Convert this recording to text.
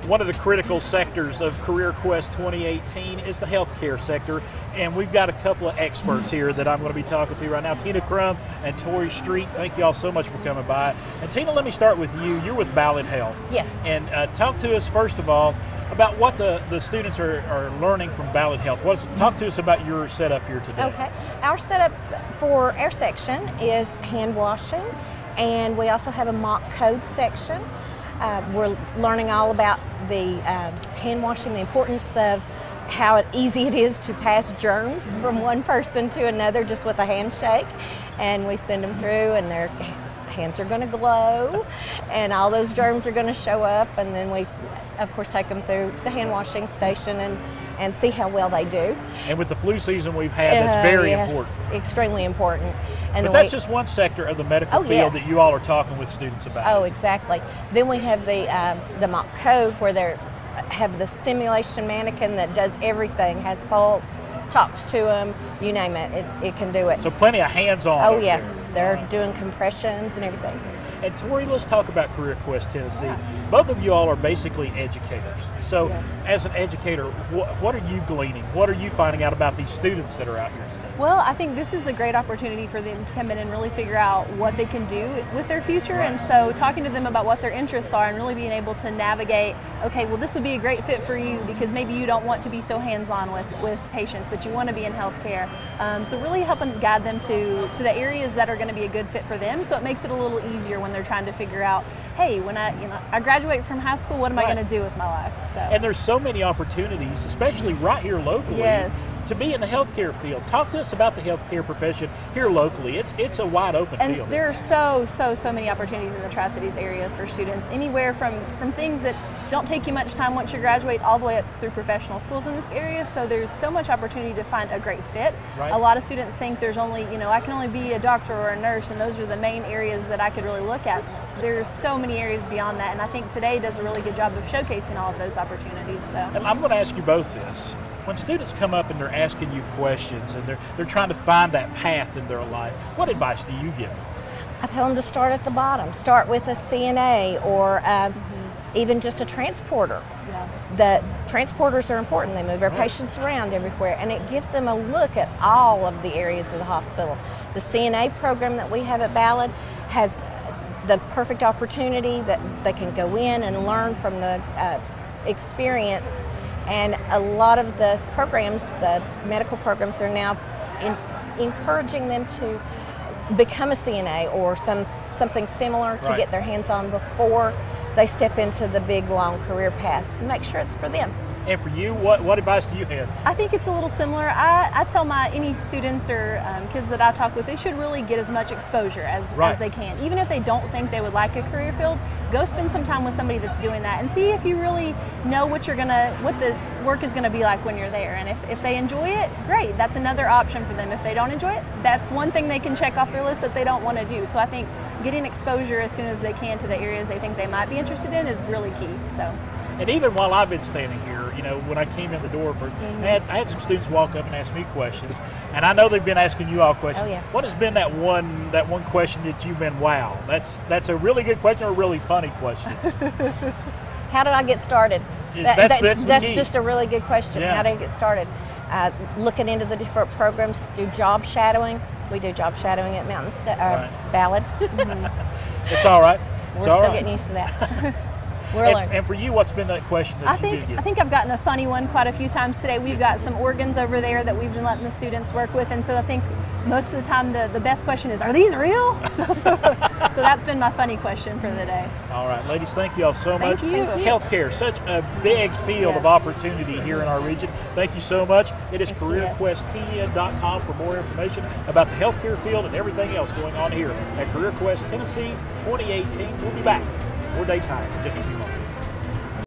One of the critical sectors of Career Quest 2018 is the healthcare sector, and we've got a couple of experts here that I'm going to be talking to right now. Crum and Tori Street, thank you all so much for coming by. And Tina, let me start with you. You're with Ballad Health. Yes. And talk to us, first of all, about what the students are learning from Ballad Health. Talk to us about your setup here today. Okay. Our setup for our section is hand washing, and we also have a mock code section. We're learning all about the hand washing, the importance of how easy it is to pass germs from one person to another just with a handshake. And we send them through, and their hands are going to glow, and all those germs are going to show up. And then we, of course, take them through the hand washing station and see how well they do. And with the flu season we've had, that's very important. Extremely important. And but that's just one sector of the medical field that you all are talking with students about. Oh, exactly. Then we have the mock code where they have the simulation mannequin that does everything, has pulse, talks to them, you name it, it can do it. So plenty of hands-on. Oh yes, they're doing compressions and everything. And Tori, let's talk about Career Quest Tennessee. Yeah. Both of you all are basically educators. So as an educator, what are you gleaning? What are you finding out about these students that are out here today? Well, I think this is a great opportunity for them to come in and really figure out what they can do with their future. Right. And so talking to them about what their interests are and really being able to navigate, okay, well, this would be a great fit for you because maybe you don't want to be so hands-on with patients, but you want to be in healthcare. So really helping guide them to the areas that are going to be a good fit for them. So it makes it a little easier when they're trying to figure out, hey, when I graduate from high school, what am I going to do with my life? So. And there's so many opportunities, especially right here locally, to be in the healthcare field. Talk to us about the healthcare profession here locally. It's a wide open field. And there are so many opportunities in the Tri-Cities areas for students, anywhere from things that don't take you much time once you graduate all the way up through professional schools in this area. So there's so much opportunity to find a great fit. Right. A lot of students think there's only, I can only be a doctor or a nurse, and those are the main areas that I could really look at. There's so many areas beyond that, and I think today does a really good job of showcasing all of those opportunities. So. And I'm going to ask you both this. When students come up and they're asking you questions and they're trying to find that path in their life, what advice do you give them? I tell them to start at the bottom. Start with a CNA or even just a transporter. Yeah. The transporters are important. They move our patients around everywhere, and it gives them a look at all of the areas of the hospital. The CNA program that we have at Ballad has the perfect opportunity that they can go in and learn from the experience. And a lot of the programs, the medical programs, are now encouraging them to become a CNA or something similar to get their hands on before they step into the big, long career path and make sure it's for them. And for you, what advice do you have? I think it's a little similar. I tell any students or kids that I talk with, they should really get as much exposure as they can. Even if they don't think they would like a career field, go spend some time with somebody that's doing that and see if you really know what the work is gonna be like when you're there. And if they enjoy it, great, that's another option for them. If they don't enjoy it, that's one thing they can check off their list that they don't want to do. So I think getting exposure as soon as they can to the areas they think they might be interested in is really key. So. And even while I've been standing here, when I came in the door, I had some students walk up and ask me questions, and I know they've been asking you all questions. Oh, yeah. What has been that one question that you've been, wow, that's a really good question or a really funny question? How do I get started? That's just a really good question. Yeah. How do I get started? Looking into the different programs, do job shadowing. We do job shadowing at Ballad. It's all right. We're still getting used to that. And for you, what's been that question that you've been getting? I think I've gotten a funny one quite a few times today. We've got some organs over there that we've been letting the students work with, and so I think most of the time the best question is, are these real? So that's been my funny question for the day. All right, ladies, thank you all so much. Thank you. Healthcare, such a big field of opportunity here in our region. Thank you so much. It is CareerQuestTN.com for more information about the healthcare field and everything else going on here at Career Quest Tennessee 2018. We'll be back. More daytime in just a few moments.